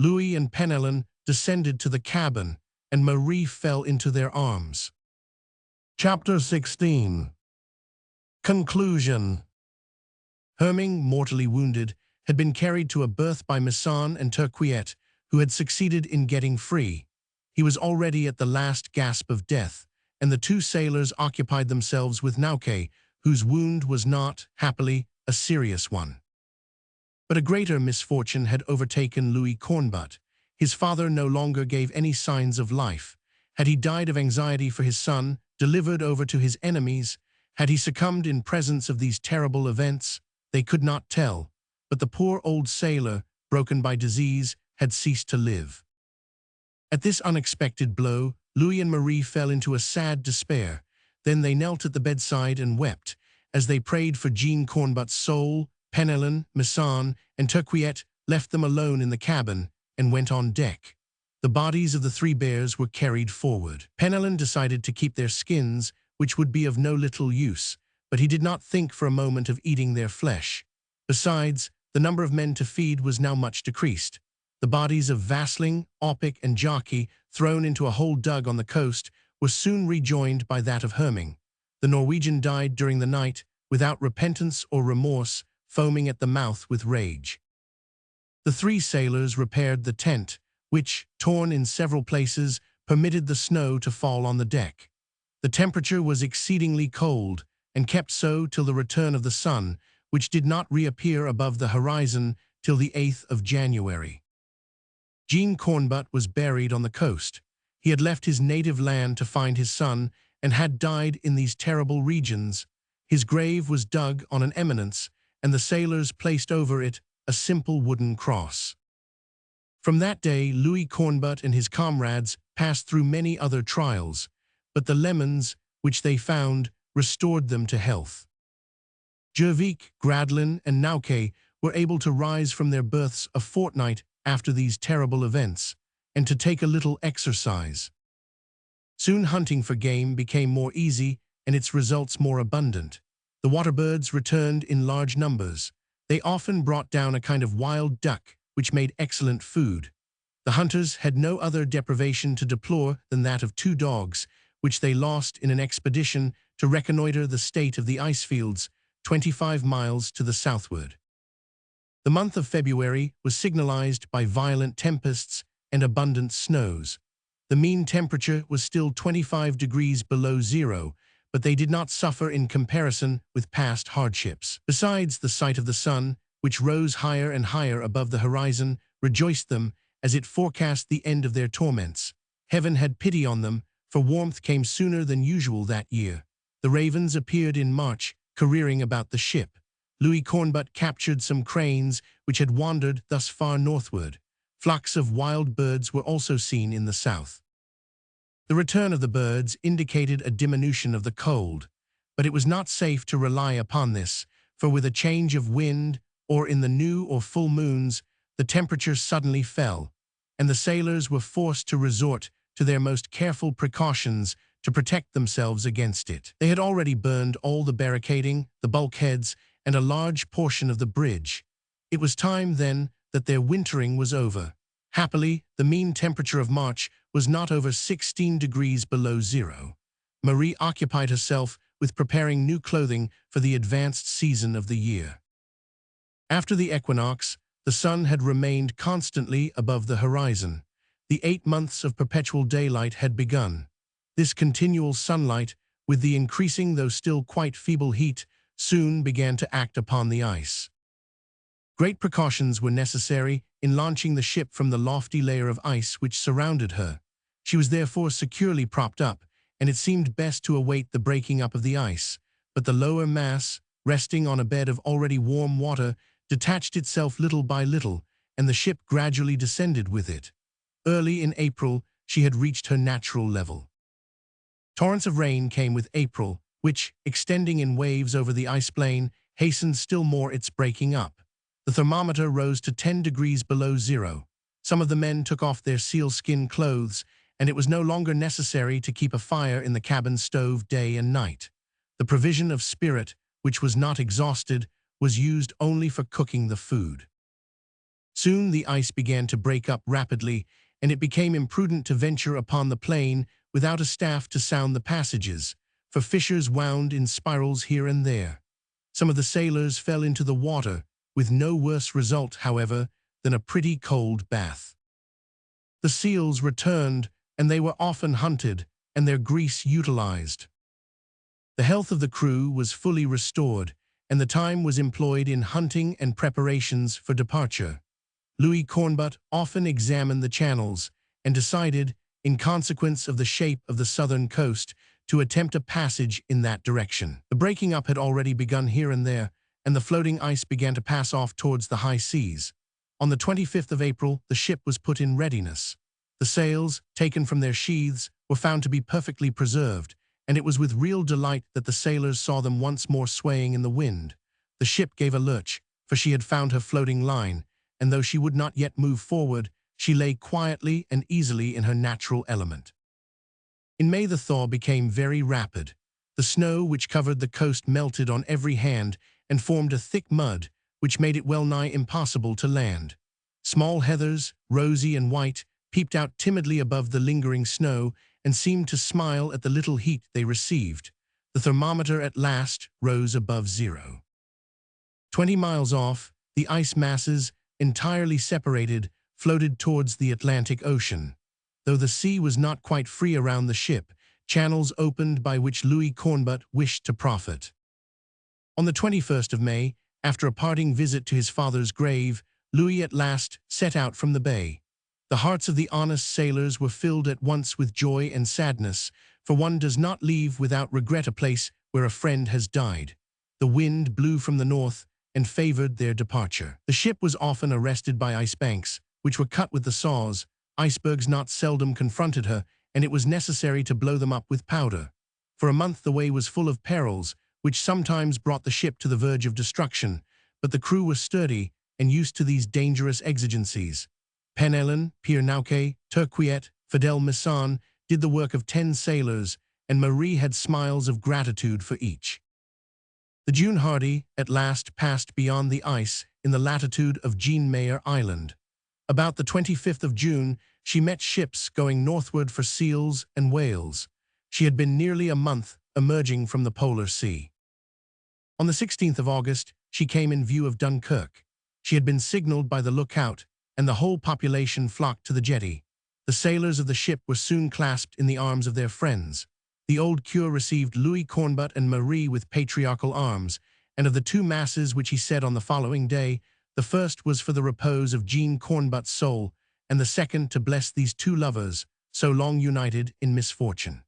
Louis and Penelon descended to the cabin, and Marie fell into their arms. Chapter 16. Conclusion. Herming, mortally wounded, had been carried to a berth by Misson and Turquiette, who had succeeded in getting free. He was already at the last gasp of death, and the two sailors occupied themselves with Nauke, whose wound was not, happily, a serious one. But a greater misfortune had overtaken Louis Cornbutt. His father no longer gave any signs of life. Had he died of anxiety for his son, delivered over to his enemies? Had he succumbed in presence of these terrible events? They could not tell, but the poor old sailor, broken by disease, had ceased to live. At this unexpected blow, Louis and Marie fell into a sad despair. Then they knelt at the bedside and wept. As they prayed for Jean Cornbutt's soul, Penelon, Misson, and Turquiette left them alone in the cabin and went on deck. The bodies of the three bears were carried forward. Penelon decided to keep their skins, which would be of no little use, but he did not think for a moment of eating their flesh. Besides, the number of men to feed was now much decreased. The bodies of Vasling, Opic, and Jockey, thrown into a hole dug on the coast, were soon rejoined by that of Herming. The Norwegian died during the night, without repentance or remorse, foaming at the mouth with rage. The three sailors repaired the tent, which, torn in several places, permitted the snow to fall on the deck. The temperature was exceedingly cold, and kept so till the return of the sun, which did not reappear above the horizon till the 8th of January. Jean Cornbutt was buried on the coast. He had left his native land to find his son, and had died in these terrible regions. His grave was dug on an eminence, and the sailors placed over it a simple wooden cross. From that day, Louis Cornbutt and his comrades passed through many other trials, but the lemons, which they found, restored them to health. Jervik, Gradlin, and Nauke were able to rise from their berths a fortnight after these terrible events, and to take a little exercise. Soon hunting for game became more easy, and its results more abundant. The water birds returned in large numbers. They often brought down a kind of wild duck, which made excellent food. The hunters had no other deprivation to deplore than that of 2 dogs, which they lost in an expedition to reconnoiter the state of the ice fields 25 miles to the southward. The month of February was signalized by violent tempests and abundant snows. The mean temperature was still 25 degrees below zero, but they did not suffer in comparison with past hardships. Besides, the sight of the sun, which rose higher and higher above the horizon, rejoiced them as it forecast the end of their torments. Heaven had pity on them, for warmth came sooner than usual that year. The ravens appeared in March, careering about the ship. Louis Cornbutt captured some cranes which had wandered thus far northward. Flocks of wild birds were also seen in the south. The return of the birds indicated a diminution of the cold, but it was not safe to rely upon this, for with a change of wind, or in the new or full moons, the temperature suddenly fell, and the sailors were forced to resort to their most careful precautions to protect themselves against it. They had already burned all the barricading, the bulkheads, and a large portion of the bridge. It was time, then, that their wintering was over. Happily, the mean temperature of March was not over 16 degrees below zero. Marie occupied herself with preparing new clothing for the advanced season of the year. After the equinox, the sun had remained constantly above the horizon. The 8 months of perpetual daylight had begun. This continual sunlight, with the increasing though still quite feeble heat, soon began to act upon the ice. Great precautions were necessary in launching the ship from the lofty layer of ice which surrounded her. She was therefore securely propped up, and it seemed best to await the breaking up of the ice. But the lower mass, resting on a bed of already warm water, detached itself little by little, and the ship gradually descended with it. Early in April, she had reached her natural level. Torrents of rain came with April, which, extending in waves over the ice plain, hastened still more its breaking up. The thermometer rose to 10 degrees below zero. Some of the men took off their sealskin clothes, and it was no longer necessary to keep a fire in the cabin stove day and night. The provision of spirit, which was not exhausted, was used only for cooking the food. Soon the ice began to break up rapidly, and it became imprudent to venture upon the plain without a staff to sound the passages, for fissures wound in spirals here and there. Some of the sailors fell into the water, with no worse result, however, than a pretty cold bath. The seals returned, and they were often hunted, and their grease utilized. The health of the crew was fully restored, and the time was employed in hunting and preparations for departure. Louis Cornbutt often examined the channels and decided, in consequence of the shape of the southern coast, to attempt a passage in that direction. The breaking up had already begun here and there, and the floating ice began to pass off towards the high seas. On the 25th of April, the ship was put in readiness. The sails, taken from their sheaths, were found to be perfectly preserved, and it was with real delight that the sailors saw them once more swaying in the wind. The ship gave a lurch, for she had found her floating line, and though she would not yet move forward, she lay quietly and easily in her natural element. In May the thaw became very rapid. The snow which covered the coast melted on every hand and formed a thick mud, which made it well nigh impossible to land. Small heathers, rosy and white, peeped out timidly above the lingering snow and seemed to smile at the little heat they received. The thermometer at last rose above 0. 20 miles off, the ice masses, entirely separated, floated towards the Atlantic Ocean. Though the sea was not quite free around the ship, channels opened by which Louis Cornbutt wished to profit. On the 21st of May, after a parting visit to his father's grave, Louis at last set out from the bay. The hearts of the honest sailors were filled at once with joy and sadness, for one does not leave without regret a place where a friend has died. The wind blew from the north and favored their departure. The ship was often arrested by ice banks, which were cut with the saws. Icebergs not seldom confronted her, and it was necessary to blow them up with powder. For a month the way was full of perils, which sometimes brought the ship to the verge of destruction, but the crew were sturdy and used to these dangerous exigencies. Penellan, Pierre Nauquet, Turquiet, Fidel Misson did the work of 10 sailors, and Marie had smiles of gratitude for each. The June Hardy at last passed beyond the ice in the latitude of Jean Meyer Island. About the 25th of June, she met ships going northward for seals and whales. She had been nearly a month emerging from the Polar Sea. On the 16th of August, she came in view of Dunkirk. She had been signaled by the lookout, and the whole population flocked to the jetty. The sailors of the ship were soon clasped in the arms of their friends. The old cure received Louis Cornbutt and Marie with patriarchal arms, and of the two masses which he said on the following day, the first was for the repose of Jean Cornbutt's soul, and the second to bless these two lovers, so long united in misfortune.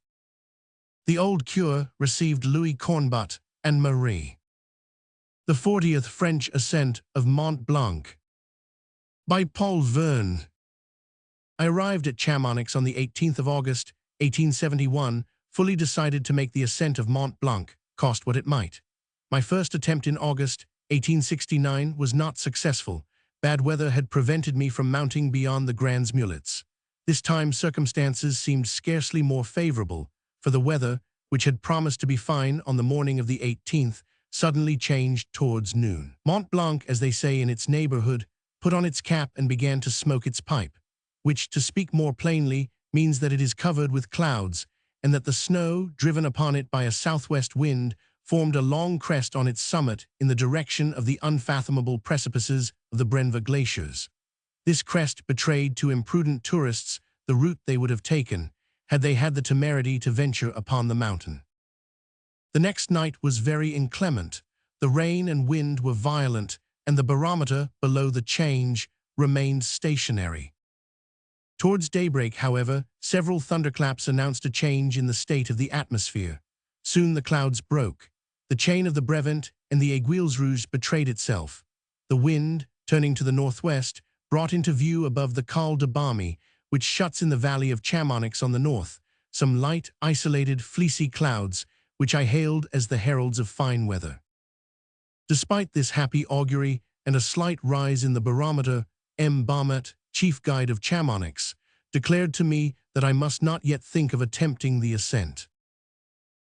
The old cure received Louis Cornbutt and Marie. The 40th French ascent of Mont Blanc. By Jules Verne. I arrived at Chamonix on the 18th of August, 1871, fully decided to make the ascent of Mont Blanc, cost what it might. My first attempt in August, 1869, was not successful. Bad weather had prevented me from mounting beyond the Grands Mulets. This time circumstances seemed scarcely more favorable, for the weather, which had promised to be fine on the morning of the 18th, suddenly changed towards noon. Mont Blanc, as they say in its neighborhood, put on its cap and began to smoke its pipe, which, to speak more plainly, means that it is covered with clouds, and that the snow, driven upon it by a southwest wind, formed a long crest on its summit in the direction of the unfathomable precipices of the Brenva glaciers. This crest betrayed to imprudent tourists the route they would have taken, had they had the temerity to venture upon the mountain. The next night was very inclement. The rain and wind were violent, and the barometer, below the change, remained stationary. Towards daybreak, however, several thunderclaps announced a change in the state of the atmosphere. Soon the clouds broke. The chain of the Brevent and the Aiguilles Rouges betrayed itself. The wind, turning to the northwest, brought into view above the Col de Balmy, which shuts in the valley of Chamonix on the north, some light, isolated, fleecy clouds, which I hailed as the heralds of fine weather. Despite this happy augury and a slight rise in the barometer, M. Baumet, chief guide of Chamonix, declared to me that I must not yet think of attempting the ascent.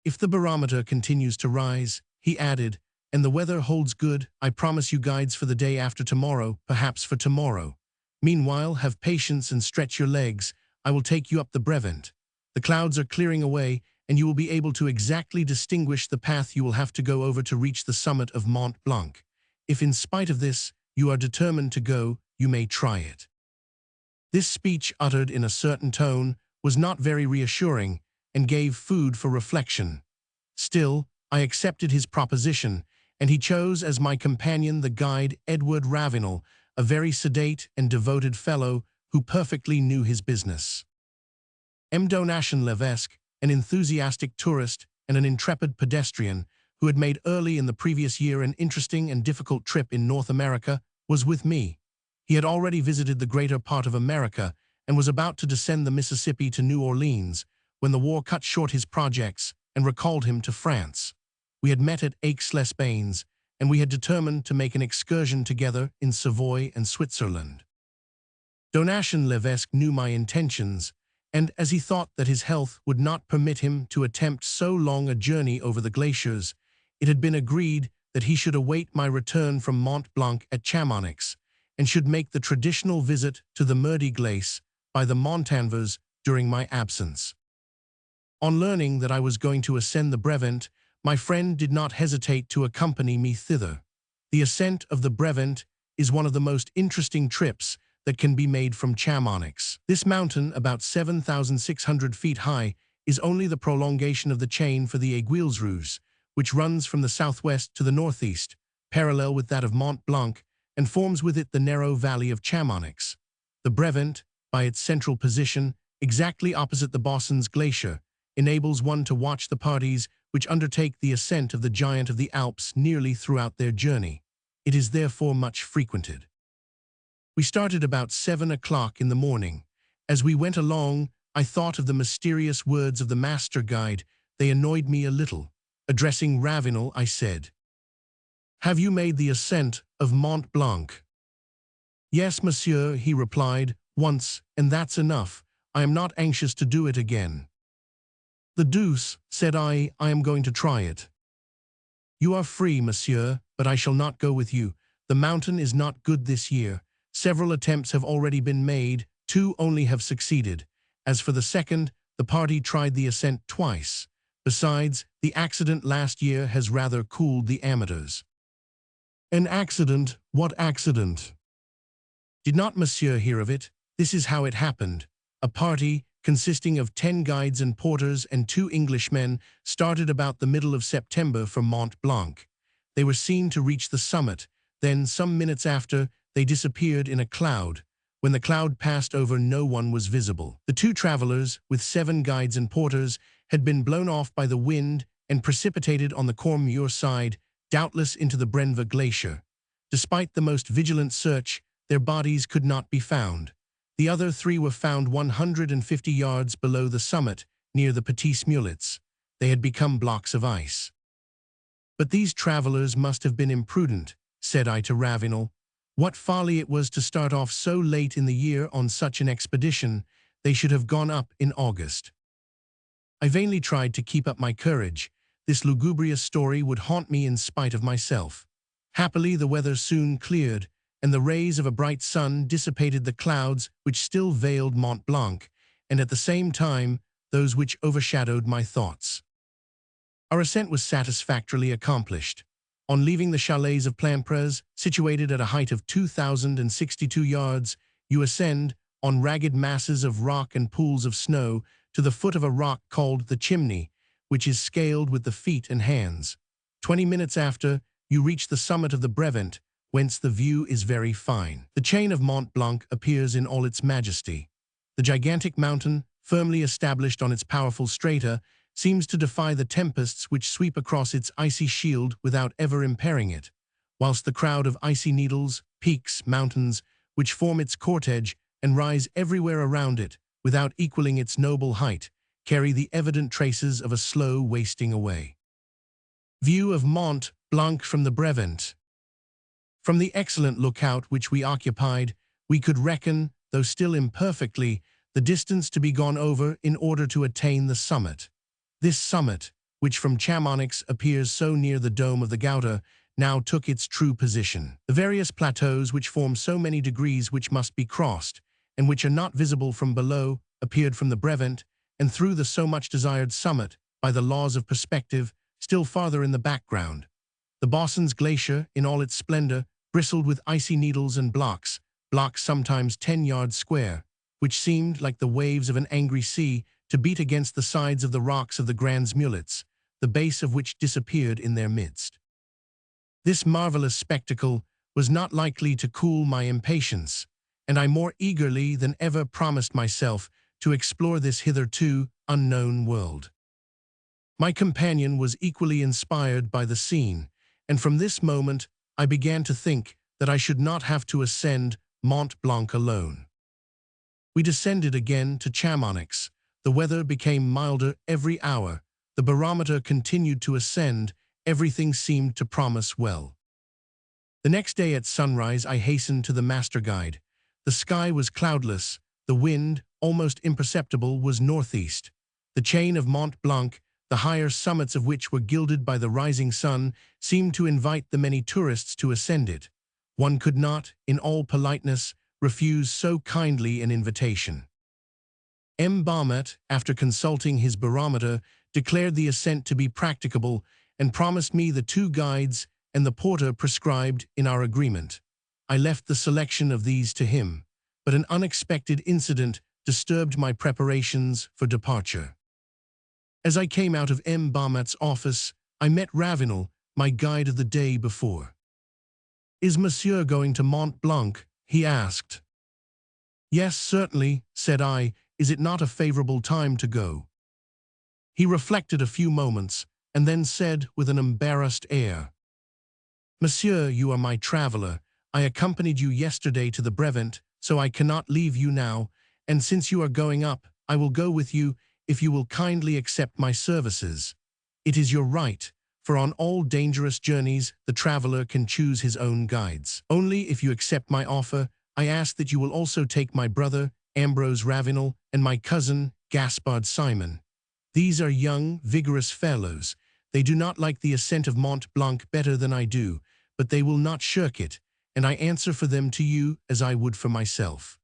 If the barometer continues to rise, he added, and the weather holds good. I promise you guides for the day after tomorrow, perhaps for tomorrow. Meanwhile, have patience and stretch your legs. I will take you up the Brevent. The clouds are clearing away, and you will be able to exactly distinguish the path you will have to go over to reach the summit of Mont Blanc. If in spite of this, you are determined to go, you may try it." This speech, uttered in a certain tone, was not very reassuring and gave food for reflection. Still, I accepted his proposition, and he chose as my companion the guide Edward Ravenel, a very sedate and devoted fellow who perfectly knew his business. M. Donation Levesque, an enthusiastic tourist and an intrepid pedestrian who had made early in the previous year an interesting and difficult trip in North America, was with me. He had already visited the greater part of America and was about to descend the Mississippi to New Orleans when the war cut short his projects and recalled him to France. We had met at Aix-les-Bains, and we had determined to make an excursion together in Savoy and Switzerland. Donation Levesque knew my intentions, and as he thought that his health would not permit him to attempt so long a journey over the glaciers, it had been agreed that he should await my return from Mont Blanc at Chamonix, and should make the traditional visit to the Murdy Glace by the Montanvers during my absence. On learning that I was going to ascend the Brevent, my friend did not hesitate to accompany me thither. The ascent of the Brevent is one of the most interesting trips that can be made from Chamonix. This mountain, about 7,600 feet high, is only the prolongation of the chain for the Aiguilles Rouges, which runs from the southwest to the northeast, parallel with that of Mont Blanc, and forms with it the narrow valley of Chamonix. The Brevent, by its central position, exactly opposite the Bossons Glacier, enables one to watch the parties which undertake the ascent of the giant of the Alps nearly throughout their journey. It is therefore much frequented. We started about 7 o'clock in the morning. As we went along, I thought of the mysterious words of the master guide. They annoyed me a little. Addressing Ravenel, I said, "Have you made the ascent of Mont Blanc?" "Yes, monsieur," he replied, "once, and that's enough. I am not anxious to do it again." "The deuce," said I am going to try it." "You are free, monsieur, but I shall not go with you. The mountain is not good this year. Several attempts have already been made, 2 only have succeeded. As for the second, the party tried the ascent twice. Besides, the accident last year has rather cooled the amateurs." "An accident? What accident?" "Did not monsieur hear of it? This is how it happened. A party, consisting of 10 guides and porters and 2 Englishmen, started about the middle of September for Mont Blanc. They were seen to reach the summit. Then, some minutes after, they disappeared in a cloud. When the cloud passed over, no one was visible. The 2 travelers, with 7 guides and porters, had been blown off by the wind and precipitated on the Cormure side, doubtless into the Brenva Glacier. Despite the most vigilant search, their bodies could not be found. The other 3 were found 150 yards below the summit, near the Petits Mulets. They had become blocks of ice. "But these travelers must have been imprudent," said I to Ravenel. "What folly it was to start off so late in the year on such an expedition. They should have gone up in August." I vainly tried to keep up my courage. This lugubrious story would haunt me in spite of myself. Happily, the weather soon cleared, and the rays of a bright sun dissipated the clouds which still veiled Mont Blanc, and at the same time those which overshadowed my thoughts. Our ascent was satisfactorily accomplished. On leaving the chalets of Plainpres, situated at a height of 2,062 yards, you ascend, on ragged masses of rock and pools of snow, to the foot of a rock called the Chimney, which is scaled with the feet and hands. 20 minutes after, you reach the summit of the Brevent, whence the view is very fine. The chain of Mont Blanc appears in all its majesty. The gigantic mountain, firmly established on its powerful strata, seems to defy the tempests which sweep across its icy shield without ever impairing it, whilst the crowd of icy needles, peaks, mountains, which form its cortege and rise everywhere around it, without equaling its noble height, carry the evident traces of a slow wasting away. View of Mont Blanc from the Brevent. From the excellent lookout which we occupied, we could reckon, though still imperfectly, the distance to be gone over in order to attain the summit. This summit, which from Chamonix appears so near the dome of the Gouda, now took its true position. The various plateaus which form so many degrees which must be crossed, and which are not visible from below, appeared from the brevant, and through the so much desired summit, by the laws of perspective, still farther in the background. The Bosson's Glacier, in all its splendor, bristled with icy needles and blocks sometimes 10 yards square, which seemed, like the waves of an angry sea, to beat against the sides of the rocks of the Grands Mulets, the base of which disappeared in their midst. This marvelous spectacle was not likely to cool my impatience, and I more eagerly than ever promised myself to explore this hitherto unknown world. My companion was equally inspired by the scene, and from this moment I began to think that I should not have to ascend Mont Blanc alone. We descended again to Chamonix. The weather became milder every hour. The barometer continued to ascend. Everything seemed to promise well. The next day at sunrise I hastened to the master guide. The sky was cloudless. The wind, almost imperceptible, was northeast. The chain of Mont Blanc, the higher summits of which were gilded by the rising sun, seemed to invite the many tourists to ascend it. One could not, in all politeness, refuse so kindly an invitation. M. Barmet, after consulting his barometer, declared the ascent to be practicable and promised me the 2 guides and the porter prescribed in our agreement. I left the selection of these to him, but an unexpected incident disturbed my preparations for departure. As I came out of M. Barmet's office, I met Ravenel, my guide of the day before. "Is Monsieur going to Mont Blanc?" he asked. "Yes, certainly," said I. "Is it not a favorable time to go?" He reflected a few moments, and then said with an embarrassed air, "Monsieur, you are my traveler. I accompanied you yesterday to the Brevant, so I cannot leave you now, and since you are going up, I will go with you if you will kindly accept my services. It is your right, for on all dangerous journeys the traveler can choose his own guides. Only if you accept my offer, I ask that you will also take my brother, Ambrose Ravenel, and my cousin, Gaspard Simon. These are young, vigorous fellows. They do not like the ascent of Mont Blanc better than I do, but they will not shirk it, and I answer for them to you as I would for myself."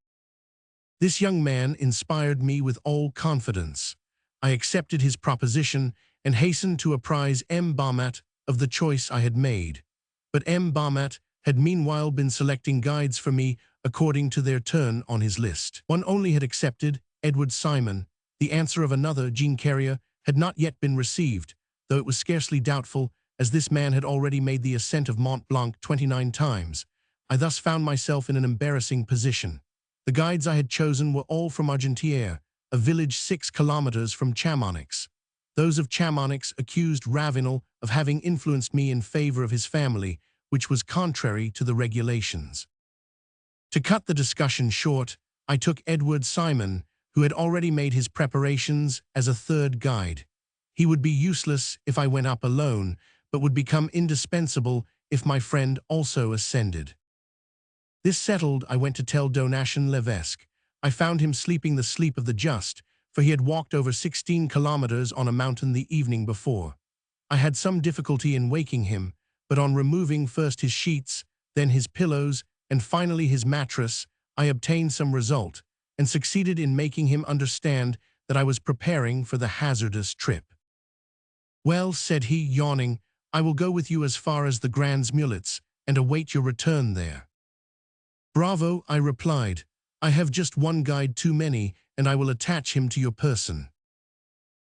This young man inspired me with all confidence. I accepted his proposition and hastened to apprise M. Barmet of the choice I had made. But M. Barmet had meanwhile been selecting guides for me according to their turn on his list. One only had accepted, Edward Simon. The answer of another, Jean Carrier, had not yet been received, though it was scarcely doubtful, as this man had already made the ascent of Mont Blanc 29 times. I thus found myself in an embarrassing position. The guides I had chosen were all from Argentière, a village 6 kilometers from Chamonix. Those of Chamonix accused Ravenel of having influenced me in favor of his family, which was contrary to the regulations. To cut the discussion short, I took Edward Simon, who had already made his preparations, as a 3rd guide. He would be useless if I went up alone, but would become indispensable if my friend also ascended. This settled, I went to tell Donation Levesque. I found him sleeping the sleep of the just, for he had walked over 16 kilometers on a mountain the evening before. I had some difficulty in waking him, but on removing first his sheets, then his pillows, and finally his mattress, I obtained some result, and succeeded in making him understand that I was preparing for the hazardous trip. "Well," said he, yawning, "I will go with you as far as the Grands Mulets, and await your return there." "Bravo," I replied. "I have just one guide too many, and I will attach him to your person."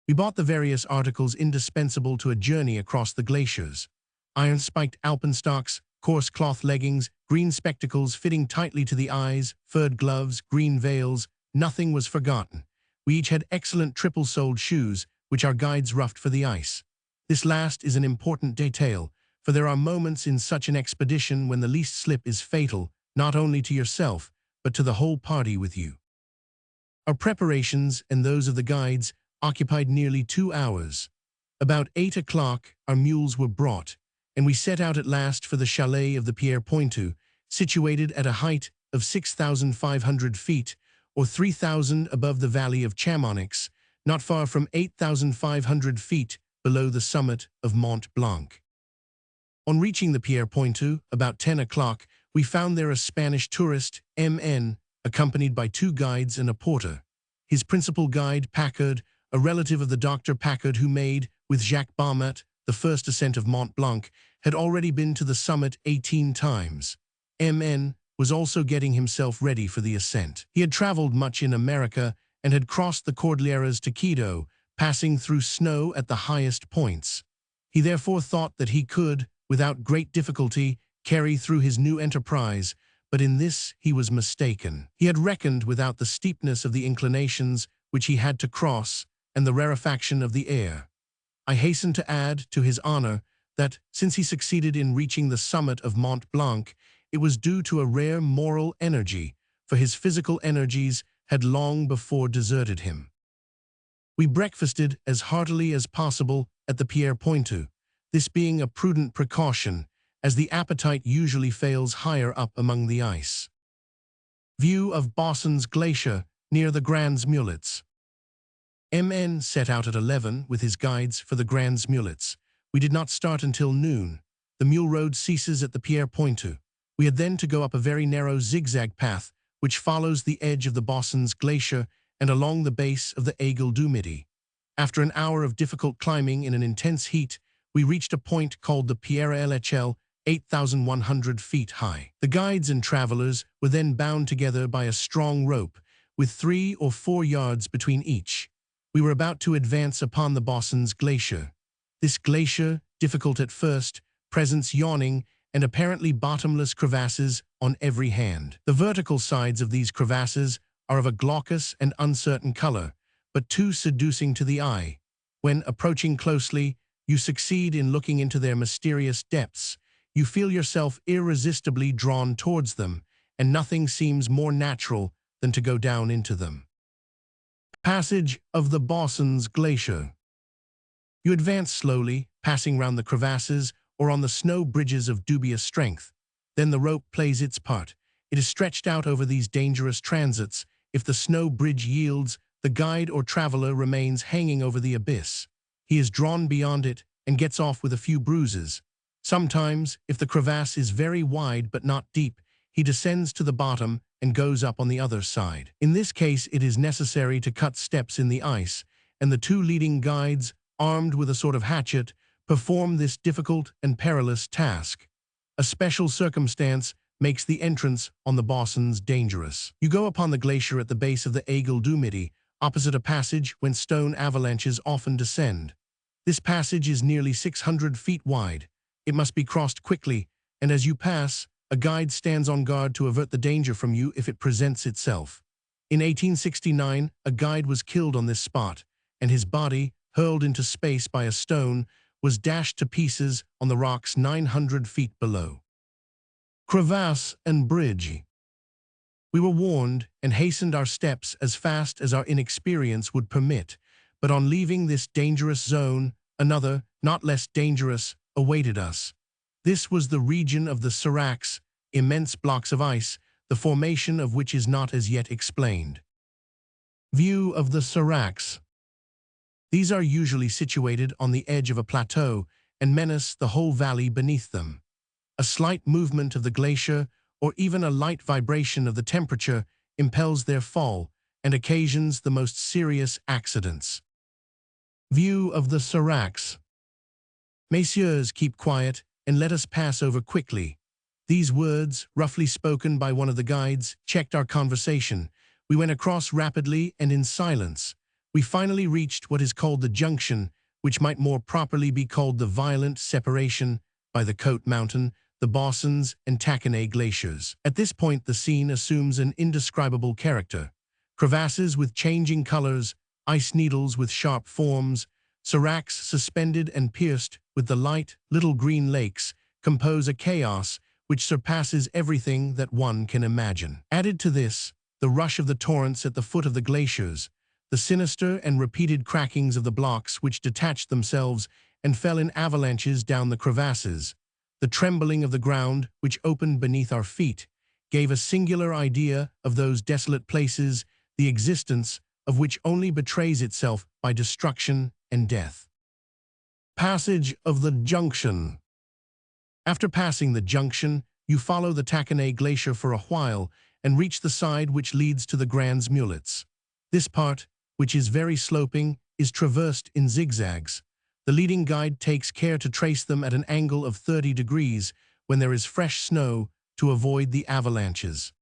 We bought the various articles indispensable to a journey across the glaciers. Iron-spiked alpenstocks, coarse cloth leggings, green spectacles fitting tightly to the eyes, furred gloves, green veils, nothing was forgotten. We each had excellent triple-soled shoes, which our guides roughed for the ice. This last is an important detail, for there are moments in such an expedition when the least slip is fatal, not only to yourself, but to the whole party with you. Our preparations and those of the guides occupied nearly 2 hours. About 8 o'clock, our mules were brought, and we set out at last for the chalet of the Pierre Pointu, situated at a height of 6,500 feet, or 3,000 above the valley of Chamonix, not far from 8,500 feet below the summit of Mont Blanc. On reaching the Pierre Pointu, about 10 o'clock, we found there a Spanish tourist, M.N., accompanied by 2 guides and a porter. His principal guide, Packard, a relative of the Dr. Packard who made, with Jacques Barmat, the first ascent of Mont Blanc, had already been to the summit 18 times. M.N. was also getting himself ready for the ascent. He had traveled much in America and had crossed the Cordilleras to Quito, passing through snow at the highest points. He therefore thought that he could, without great difficulty, carry through his new enterprise, but in this he was mistaken. He had reckoned without the steepness of the inclinations which he had to cross and the rarefaction of the air. I hasten to add, to his honor, that, since he succeeded in reaching the summit of Mont Blanc, it was due to a rare moral energy, for his physical energies had long before deserted him. We breakfasted as heartily as possible at the Pierre Pointu, this being a prudent precaution, as the appetite usually fails higher up among the ice. View of Bosson's Glacier near the Grands Mulets. M.N. set out at 11 with his guides for the Grands Mulets. We did not start until noon. The mule road ceases at the Pierre Pointu. We had then to go up a very narrow zigzag path which follows the edge of the Bosson's Glacier and along the base of the Aigle du Midi. After an hour of difficult climbing in an intense heat, we reached a point called the Pierre LHL, 8,100 feet high. The guides and travelers were then bound together by a strong rope, with 3 or 4 yards between each. We were about to advance upon the Bosson's Glacier. This glacier, difficult at first, presents yawning and apparently bottomless crevasses on every hand. The vertical sides of these crevasses are of a glaucous and uncertain color, but too seducing to the eye. When approaching closely, you succeed in looking into their mysterious depths. You feel yourself irresistibly drawn towards them, and nothing seems more natural than to go down into them. Passage of the Bosson's Glacier. You advance slowly, passing round the crevasses or on the snow bridges of dubious strength. Then the rope plays its part. It is stretched out over these dangerous transits. If the snow bridge yields, the guide or traveler remains hanging over the abyss. He is drawn beyond it and gets off with a few bruises. Sometimes, if the crevasse is very wide but not deep, he descends to the bottom and goes up on the other side. In this case, it is necessary to cut steps in the ice, and the 2 leading guides, armed with a sort of hatchet, perform this difficult and perilous task. A special circumstance makes the entrance on the Bossons dangerous. You go upon the glacier at the base of the Aigle du Midi, opposite a passage whence stone avalanches often descend. This passage is nearly 600 feet wide. It must be crossed quickly, and as you pass, a guide stands on guard to avert the danger from you if it presents itself. In 1869, a guide was killed on this spot, and his body, hurled into space by a stone, was dashed to pieces on the rocks 900 feet below. Crevasse and bridge. We were warned and hastened our steps as fast as our inexperience would permit, but on leaving this dangerous zone, another, not less dangerous, awaited us. This was the region of the shipwrecks, immense blocks of ice, the formation of which is not as yet explained. View of the shipwrecks. These are usually situated on the edge of a plateau and menace the whole valley beneath them. A slight movement of the glacier, or even a light vibration of the temperature, impels their fall and occasions the most serious accidents. View of the shipwrecks. Messieurs, keep quiet and let us pass over quickly. These words, roughly spoken by one of the guides, checked our conversation. We went across rapidly and in silence. We finally reached what is called the junction, which might more properly be called the violent separation, by the Côte Mountain, the Bossons and Taconnay glaciers. At this point the scene assumes an indescribable character. Crevasses with changing colors, ice needles with sharp forms, seracs suspended and pierced with the light, little green lakes, compose a chaos which surpasses everything that one can imagine. Added to this, the rush of the torrents at the foot of the glaciers, the sinister and repeated crackings of the blocks which detached themselves and fell in avalanches down the crevasses, the trembling of the ground which opened beneath our feet, gave a singular idea of those desolate places, the existence of which only betrays itself by destruction and death. Passage of the junction. After passing the junction, you follow the Taconic Glacier for a while and reach the side which leads to the Grands Mulets. This part, which is very sloping, is traversed in zigzags. The leading guide takes care to trace them at an angle of 30 degrees when there is fresh snow to avoid the avalanches.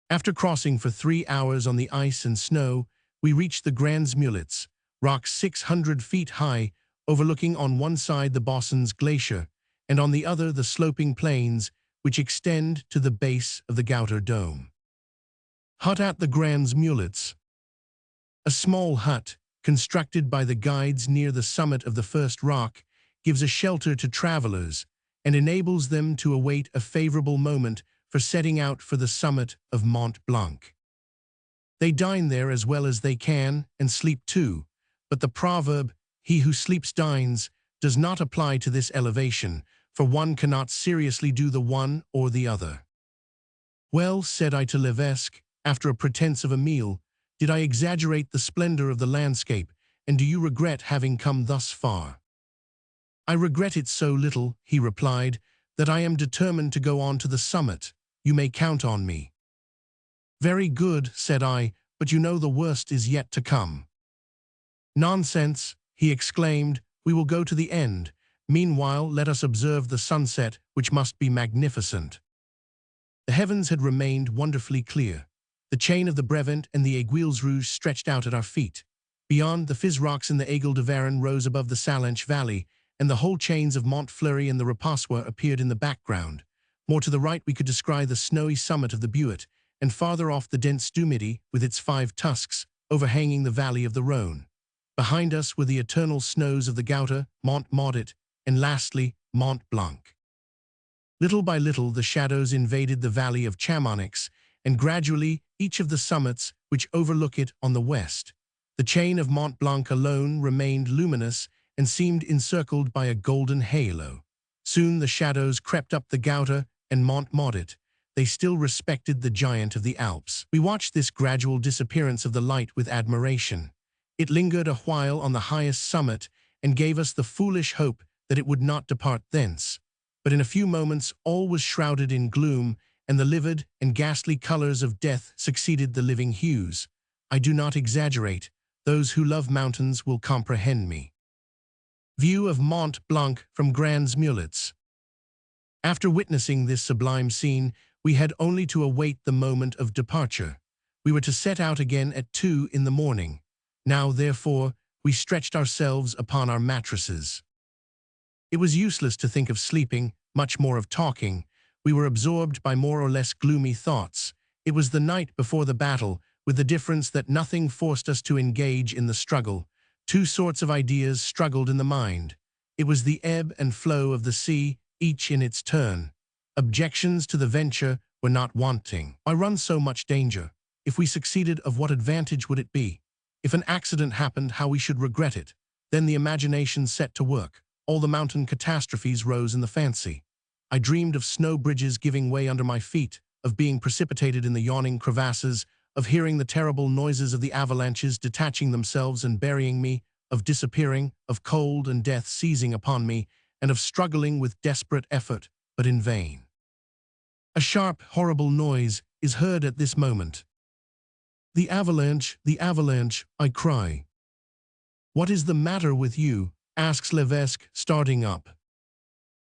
After crossing for 3 hours on the ice and snow, we reach the Grands Mulets, rocks 600 feet high, overlooking on one side the Bossons Glacier, and on the other the sloping plains which extend to the base of the Gouter Dome. Hut at the Grands Mulets. A small hut, constructed by the guides near the summit of the first rock, gives a shelter to travelers and enables them to await a favorable moment for setting out for the summit of Mont Blanc. They dine there as well as they can and sleep too, but the proverb, "He who sleeps dines," does not apply to this elevation, for one cannot seriously do the one or the other. "Well," said I to Levesque, after a pretense of a meal, "did I exaggerate the splendor of the landscape, and do you regret having come thus far?" "I regret it so little," he replied, "that I am determined to go on to the summit. You may count on me." "Very good," said I, "but you know the worst is yet to come." "Nonsense," he exclaimed, "we will go to the end. Meanwhile, let us observe the sunset, which must be magnificent." The heavens had remained wonderfully clear. The chain of the Brevent and the Aiguilles Rouges stretched out at our feet. Beyond, the Fizz rocks in the Aigle de Varennes rose above the Salanche Valley, and the whole chains of Mont Fleury and the Repassoir appeared in the background. More to the right we could descry the snowy summit of the Buet, and farther off the dense Dumidi, with its 5 tusks, overhanging the valley of the Rhône. Behind us were the eternal snows of the Gouter, Mont Maudit, and lastly, Mont Blanc. Little by little the shadows invaded the valley of Chamonix, and gradually each of the summits which overlook it on the west. The chain of Mont Blanc alone remained luminous and seemed encircled by a golden halo. Soon the shadows crept up the Gouter and Mont Maudit. They still respected the giant of the Alps. We watched this gradual disappearance of the light with admiration. It lingered a while on the highest summit and gave us the foolish hope that it would not depart thence. But in a few moments all was shrouded in gloom, and the livid and ghastly colors of death succeeded the living hues. I do not exaggerate. Those who love mountains will comprehend me. View of Mont Blanc from Grands Mulets. After witnessing this sublime scene, we had only to await the moment of departure. We were to set out again at 2 in the morning. Now, therefore, we stretched ourselves upon our mattresses. It was useless to think of sleeping, much more of talking. We were absorbed by more or less gloomy thoughts. It was the night before the battle, with the difference that nothing forced us to engage in the struggle. 2 sorts of ideas struggled in the mind. It was the ebb and flow of the sea, each in its turn. Objections to the venture were not wanting. Why run so much danger? If we succeeded, of what advantage would it be? If an accident happened, how we should regret it. Then the imagination set to work. All the mountain catastrophes rose in the fancy. I dreamed of snow bridges giving way under my feet, of being precipitated in the yawning crevasses, of hearing the terrible noises of the avalanches detaching themselves and burying me, of disappearing, of cold and death seizing upon me, and of struggling with desperate effort, but in vain. A sharp, horrible noise is heard at this moment. The avalanche, I cry. "What is the matter with you?" asks Levesque, starting up.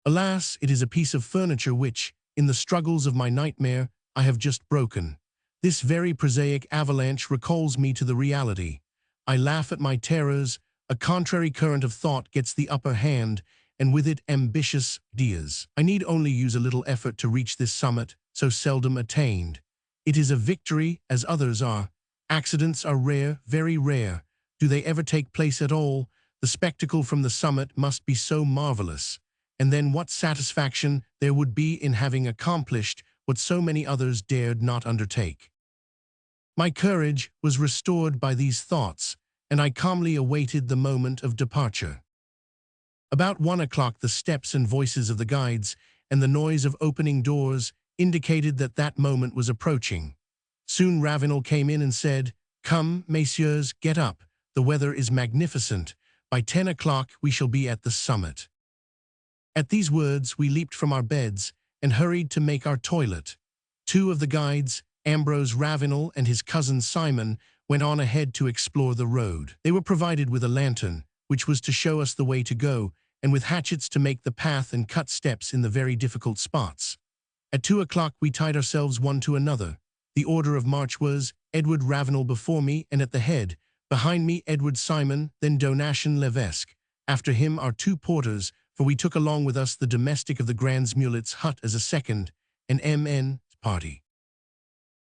"Alas, it is a piece of furniture which, in the struggles of my nightmare, I have just broken. This very prosaic avalanche recalls me to the reality. I laugh at my terrors. A contrary current of thought gets the upper hand, and with it ambitious ideas. I need only use a little effort to reach this summit, so seldom attained. It is a victory, as others are. Accidents are rare, very rare. Do they ever take place at all? The spectacle from the summit must be so marvelous. And then what satisfaction there would be in having accomplished what so many others dared not undertake." My courage was restored by these thoughts, and I calmly awaited the moment of departure. About 1 o'clock the steps and voices of the guides and the noise of opening doors indicated that that moment was approaching. Soon Ravenel came in and said, "Come, messieurs, get up. The weather is magnificent. By 10 o'clock we shall be at the summit." At these words, we leaped from our beds and hurried to make our toilet. Two of the guides, Ambrose Ravenel and his cousin Simon, went on ahead to explore the road. They were provided with a lantern, which was to show us the way to go, and with hatchets to make the path and cut steps in the very difficult spots. At 2 o'clock we tied ourselves one to another. The order of march was Edward Ravenel before me and at the head, behind me Edward Simon, then Donatian Levesque, after him our two porters, for we took along with us the domestic of the Grand Mullet's hut as a second, and M.N. party.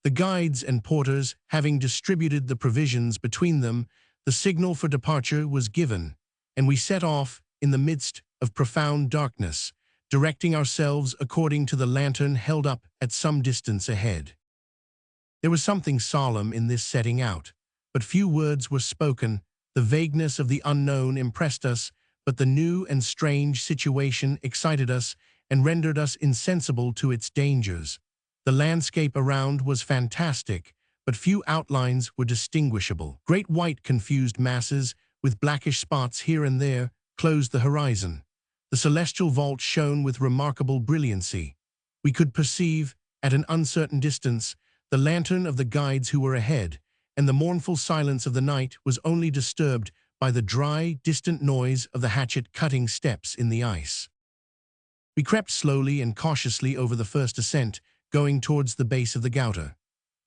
The guides and porters, having distributed the provisions between them, the signal for departure was given, and we set off in the midst of profound darkness, directing ourselves according to the lantern held up at some distance ahead. There was something solemn in this setting out, but few words were spoken. The vagueness of the unknown impressed us, but the new and strange situation excited us and rendered us insensible to its dangers. The landscape around was fantastic, but few outlines were distinguishable. Great white confused masses, with blackish spots here and there, closed the horizon. The celestial vault shone with remarkable brilliancy. We could perceive, at an uncertain distance, the lantern of the guides who were ahead, and the mournful silence of the night was only disturbed by the dry, distant noise of the hatchet-cutting steps in the ice. We crept slowly and cautiously over the first ascent, going towards the base of the Gouter.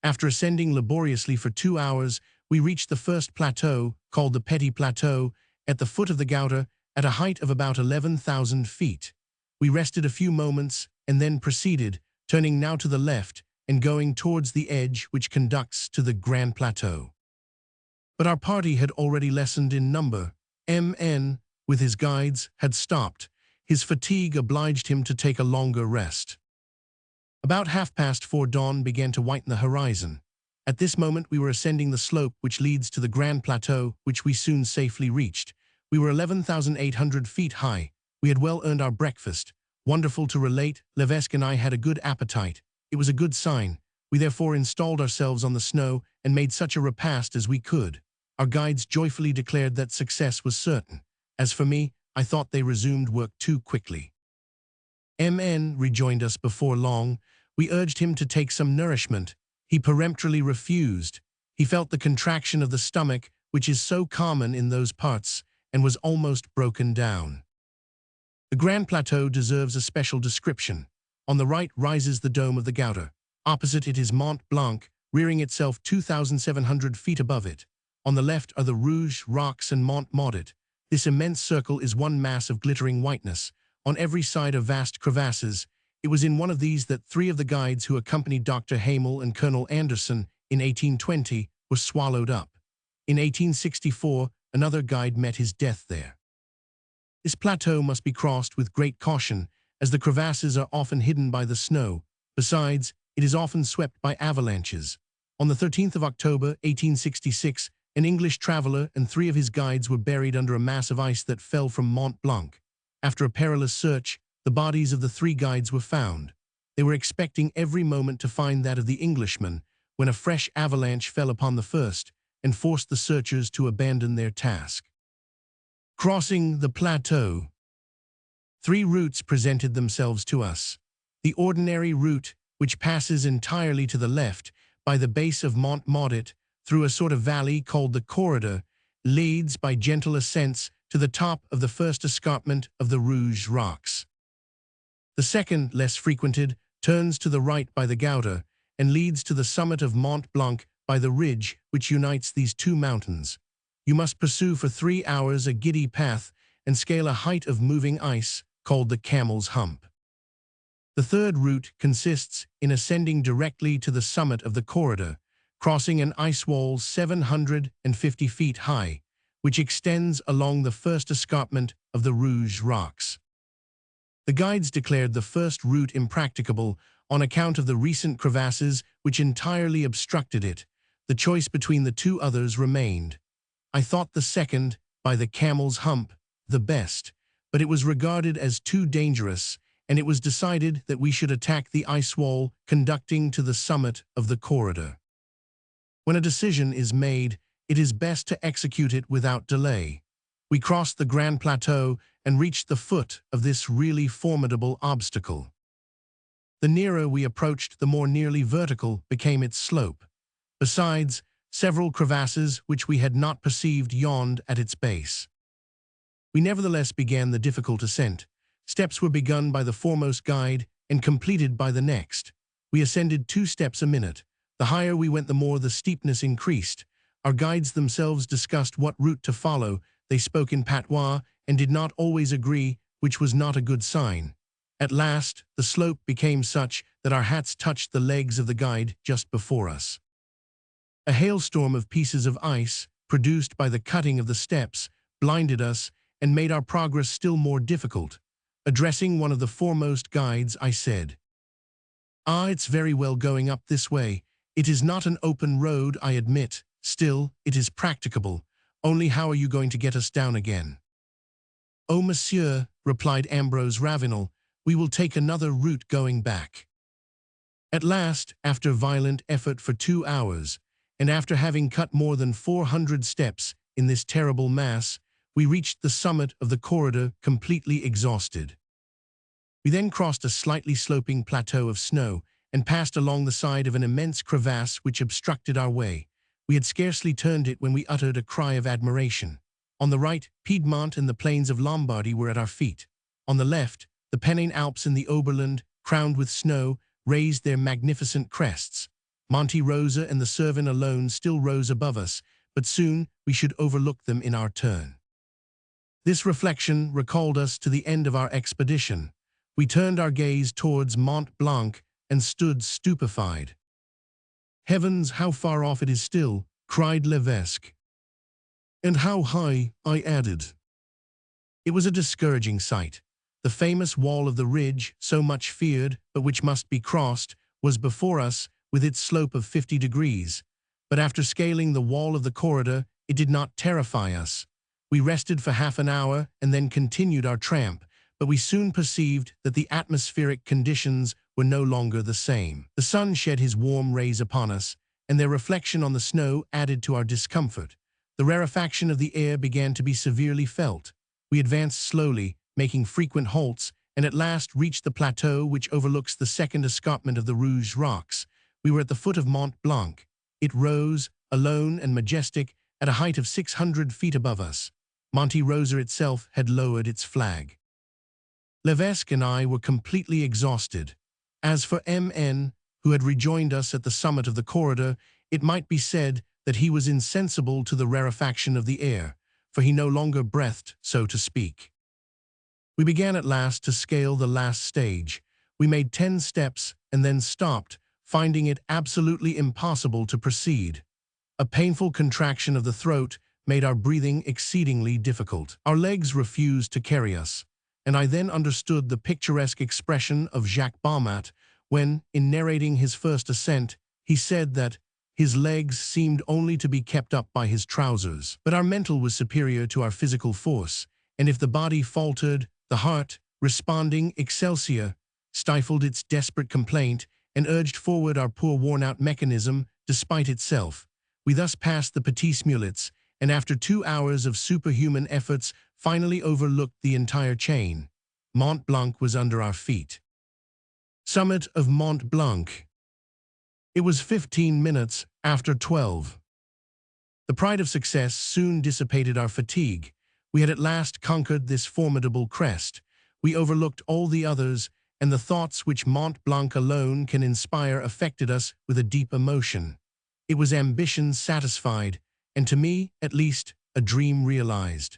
After ascending laboriously for 2 hours, we reached the first plateau, called the Petit Plateau, at the foot of the Gouter, at a height of about 11,000 feet. We rested a few moments and then proceeded, turning now to the left and going towards the edge which conducts to the Grand Plateau. But our party had already lessened in number. M.N., with his guides, had stopped. His fatigue obliged him to take a longer rest. About 4:30 dawn began to whiten the horizon. At this moment we were ascending the slope which leads to the Grand Plateau, which we soon safely reached. We were 11,800 feet high. We had well earned our breakfast. Wonderful to relate, Levesque and I had a good appetite. It was a good sign. We therefore installed ourselves on the snow and made such a repast as we could. Our guides joyfully declared that success was certain. As for me, I thought they resumed work too quickly. M.N. rejoined us before long. We urged him to take some nourishment. He peremptorily refused. He felt the contraction of the stomach, which is so common in those parts, and was almost broken down. The Grand Plateau deserves a special description. On the right rises the dome of the Gouter. Opposite it is Mont Blanc, rearing itself 2,700 feet above it. On the left are the Rouge Rocks and Mont Maudit. This immense circle is one mass of glittering whiteness. On every side are vast crevasses. It was in one of these that 3 of the guides who accompanied Dr. Hamel and Colonel Anderson in 1820 were swallowed up. In 1864, another guide met his death there. This plateau must be crossed with great caution, as the crevasses are often hidden by the snow. Besides, it is often swept by avalanches. On the 13th of October, 1866, an English traveler and 3 of his guides were buried under a mass of ice that fell from Mont Blanc. After a perilous search, the bodies of the 3 guides were found. They were expecting every moment to find that of the Englishman, when a fresh avalanche fell upon the first and forced the searchers to abandon their task. Crossing the plateau. 3 routes presented themselves to us. The ordinary route, which passes entirely to the left, by the base of Mont Maudit, through a sort of valley called the Corridor, leads by gentle ascents to the top of the first escarpment of the Rouge Rocks. The second, less frequented, turns to the right by the Gouter and leads to the summit of Mont Blanc by the ridge which unites these 2 mountains. You must pursue for 3 hours a giddy path and scale a height of moving ice called the Camel's Hump. The third route consists in ascending directly to the summit of the Corridor, crossing an ice wall 750 feet high, which extends along the first escarpment of the Rouge Rocks. The guides declared the first route impracticable on account of the recent crevasses which entirely obstructed it. The choice between the 2 others remained. I thought the second, by the Camel's Hump, the best, but it was regarded as too dangerous, and it was decided that we should attack the ice wall conducting to the summit of the Corridor. When a decision is made, it is best to execute it without delay. We crossed the Grand Plateau and reached the foot of this really formidable obstacle. The nearer we approached, the more nearly vertical became its slope. Besides, several crevasses which we had not perceived yawned at its base. We nevertheless began the difficult ascent. Steps were begun by the foremost guide and completed by the next. We ascended 2 steps a minute. The higher we went, the more the steepness increased. Our guides themselves discussed what route to follow. They spoke in patois and did not always agree, which was not a good sign. At last, the slope became such that our hats touched the legs of the guide just before us. A hailstorm of pieces of ice, produced by the cutting of the steps, blinded us and made our progress still more difficult. Addressing one of the foremost guides, I said, "It's very well going up this way. It is not an open road, I admit. Still, it is practicable. Only how are you going to get us down again?" "Oh, monsieur," replied Ambrose Ravenel, "we will take another route going back." At last, after violent effort for 2 hours, and after having cut more than 400 steps in this terrible mass, we reached the summit of the corridor completely exhausted. We then crossed a slightly sloping plateau of snow and passed along the side of an immense crevasse which obstructed our way. We had scarcely turned it when we uttered a cry of admiration. On the right, Piedmont and the plains of Lombardy were at our feet. On the left, the Pennine Alps and the Oberland, crowned with snow, raised their magnificent crests. Monte Rosa and the Cervin alone still rose above us, but soon we should overlook them in our turn. This reflection recalled us to the end of our expedition. We turned our gaze towards Mont Blanc and stood stupefied. "Heavens, how far off it is still!" cried Levesque. "And how high," I added. It was a discouraging sight. The famous wall of the ridge, so much feared, but which must be crossed, was before us with its slope of 50 degrees. But after scaling the wall of the corridor, it did not terrify us. We rested for half an hour and then continued our tramp, but we soon perceived that the atmospheric conditions were no longer the same. The sun shed his warm rays upon us, and their reflection on the snow added to our discomfort. The rarefaction of the air began to be severely felt. We advanced slowly, making frequent halts, and at last reached the plateau which overlooks the second escarpment of the Rouge Rocks. We were at the foot of Mont Blanc. It rose, alone and majestic, at a height of 600 feet above us. Monte Rosa itself had lowered its flag. Levesque and I were completely exhausted. As for M.N., who had rejoined us at the summit of the corridor, it might be said that he was insensible to the rarefaction of the air, for he no longer breathed, so to speak. We began at last to scale the last stage. We made 10 steps and then stopped, finding it absolutely impossible to proceed. A painful contraction of the throat made our breathing exceedingly difficult. Our legs refused to carry us, and I then understood the picturesque expression of Jacques Baumat when, in narrating his first ascent, he said that his legs seemed only to be kept up by his trousers. But our mental was superior to our physical force, and if the body faltered, the heart, responding excelsior, stifled its desperate complaint and urged forward our poor worn-out mechanism despite itself. We thus passed the Petits Mulets, and after 2 hours of superhuman efforts, finally overlooked the entire chain. Mont Blanc was under our feet. Summit of Mont Blanc. It was 15 minutes after 12. The pride of success soon dissipated our fatigue. We had at last conquered this formidable crest. We overlooked all the others, and the thoughts which Mont Blanc alone can inspire affected us with a deep emotion. It was ambition satisfied, and to me, at least, a dream realized.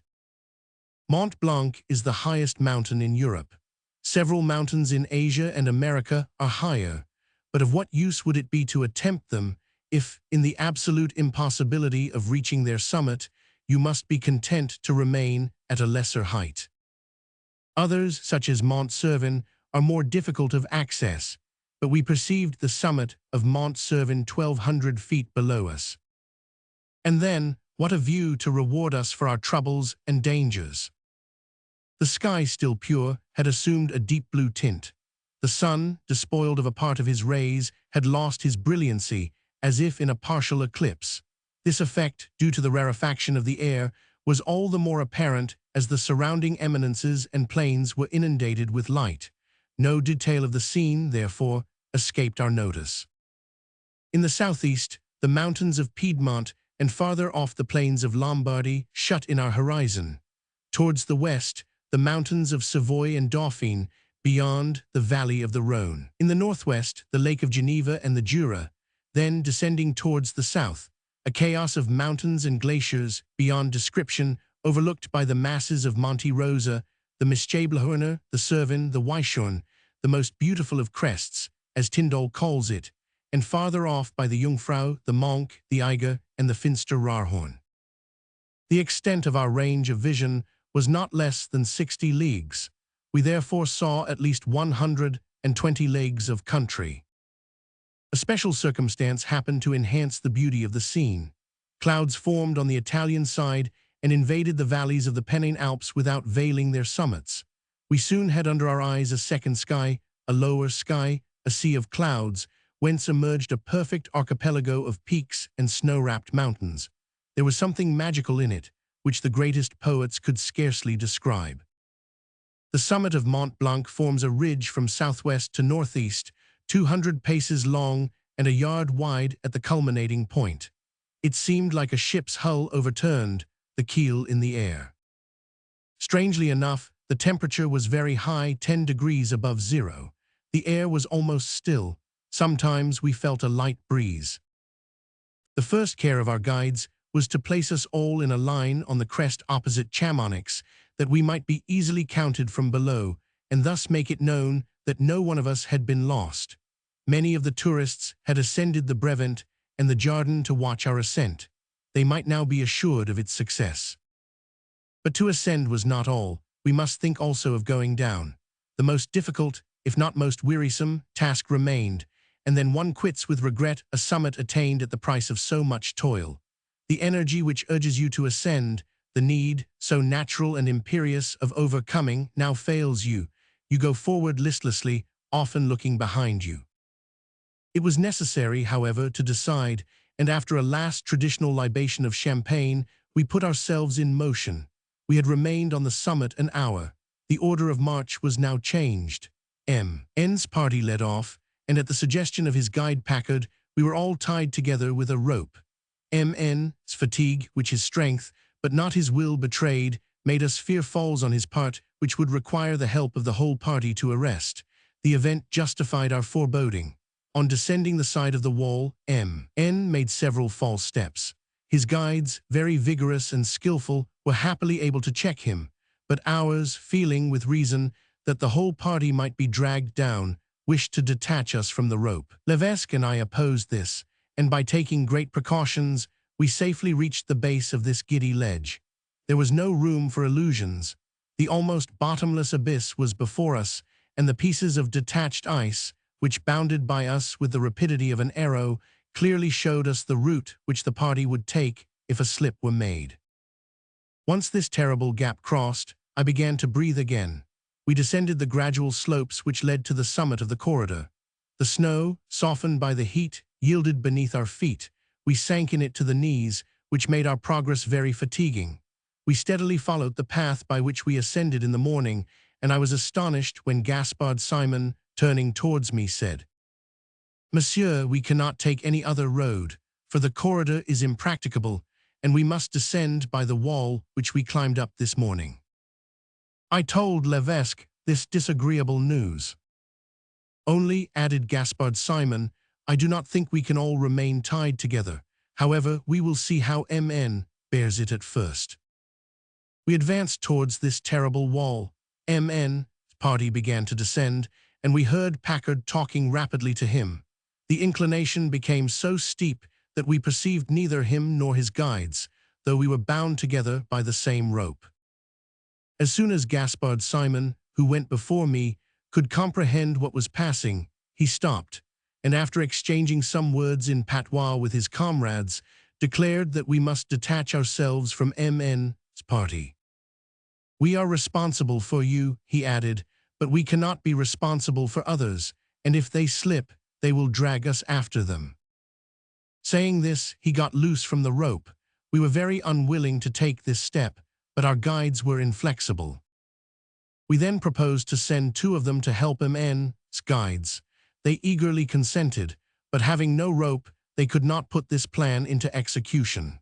Mont Blanc is the highest mountain in Europe. Several mountains in Asia and America are higher, but of what use would it be to attempt them if, in the absolute impossibility of reaching their summit, you must be content to remain at a lesser height? Others, such as Mont Cervin, are more difficult of access, but we perceived the summit of Mont Cervin 1,200 feet below us. And then, what a view to reward us for our troubles and dangers! The sky, still pure, had assumed a deep blue tint. The sun, despoiled of a part of his rays, had lost his brilliancy, as if in a partial eclipse. This effect, due to the rarefaction of the air, was all the more apparent as the surrounding eminences and plains were inundated with light. No detail of the scene, therefore, escaped our notice. In the southeast, the mountains of Piedmont and farther off the plains of Lombardy shut in our horizon. Towards the west, the mountains of Savoy and Dauphine, beyond the valley of the Rhône. In the northwest, the Lake of Geneva and the Jura, then descending towards the south, a chaos of mountains and glaciers beyond description, overlooked by the masses of Monte Rosa, the Mischabelhorner, the Cervin, the Weichhorn, the most beautiful of crests, as Tyndall calls it, and farther off by the Jungfrau, the Monk, the Eiger, and the Finster Rarhorn. The extent of our range of vision was not less than 60 leagues. We therefore saw at least 120 leagues of country. A special circumstance happened to enhance the beauty of the scene. Clouds formed on the Italian side and invaded the valleys of the Pennine Alps without veiling their summits. We soon had under our eyes a second sky, a lower sky, a sea of clouds, whence emerged a perfect archipelago of peaks and snow-wrapped mountains. There was something magical in it, which the greatest poets could scarcely describe. The summit of Mont Blanc forms a ridge from southwest to northeast, 200 paces long and a yard wide at the culminating point. It seemed like a ship's hull overturned, the keel in the air. Strangely enough, the temperature was very high, 10 degrees above zero. The air was almost still. Sometimes we felt a light breeze. The first care of our guides was to place us all in a line on the crest opposite Chamonix, that we might be easily counted from below, and thus make it known that no one of us had been lost. Many of the tourists had ascended the Brevent and the Jardin to watch our ascent. They might now be assured of its success. But to ascend was not all. We must think also of going down. The most difficult, if not most wearisome, task remained, and then one quits with regret a summit attained at the price of so much toil. The energy which urges you to ascend, the need, so natural and imperious, of overcoming, now fails you. You go forward listlessly, often looking behind you. It was necessary, however, to decide, and after a last traditional libation of champagne, we put ourselves in motion. We had remained on the summit an hour. The order of march was now changed. M.N.'s party led off, and at the suggestion of his guide Packard, we were all tied together with a rope. M.N.'s fatigue, which his strength, but not his will, betrayed, made us fear falls on his part, which would require the help of the whole party to arrest. The event justified our foreboding. On descending the side of the wall, M.N. made several false steps. His guides, very vigorous and skillful, were happily able to check him, but ours, feeling with reason that the whole party might be dragged down, wished to detach us from the rope. Levesque and I opposed this, and by taking great precautions, we safely reached the base of this giddy ledge. There was no room for illusions. The almost bottomless abyss was before us, and the pieces of detached ice, which bounded by us with the rapidity of an arrow, clearly showed us the route which the party would take if a slip were made. Once this terrible gap crossed, I began to breathe again. We descended the gradual slopes which led to the summit of the corridor. The snow, softened by the heat, yielded beneath our feet. We sank in it to the knees, which made our progress very fatiguing. We steadily followed the path by which we ascended in the morning, and I was astonished when Gaspard Simon, turning towards me, said, "Monsieur, we cannot take any other road, for the corridor is impracticable, and we must descend by the wall which we climbed up this morning." I told Levesque this disagreeable news. "Only," added Gaspard Simon, "I do not think we can all remain tied together. However, we will see how M.N. bears it at first." We advanced towards this terrible wall. M.N.'s party began to descend, and we heard Packard talking rapidly to him. The inclination became so steep that we perceived neither him nor his guides, though we were bound together by the same rope. As soon as Gaspard Simon, who went before me, could comprehend what was passing, he stopped, and after exchanging some words in patois with his comrades, declared that we must detach ourselves from M.N.'s party. "We are responsible for you," he added, "but we cannot be responsible for others, and if they slip, they will drag us after them." Saying this, he got loose from the rope. We were very unwilling to take this step, but our guides were inflexible. We then proposed to send 2 of them to help MN's guides. They eagerly consented, but having no rope, they could not put this plan into execution.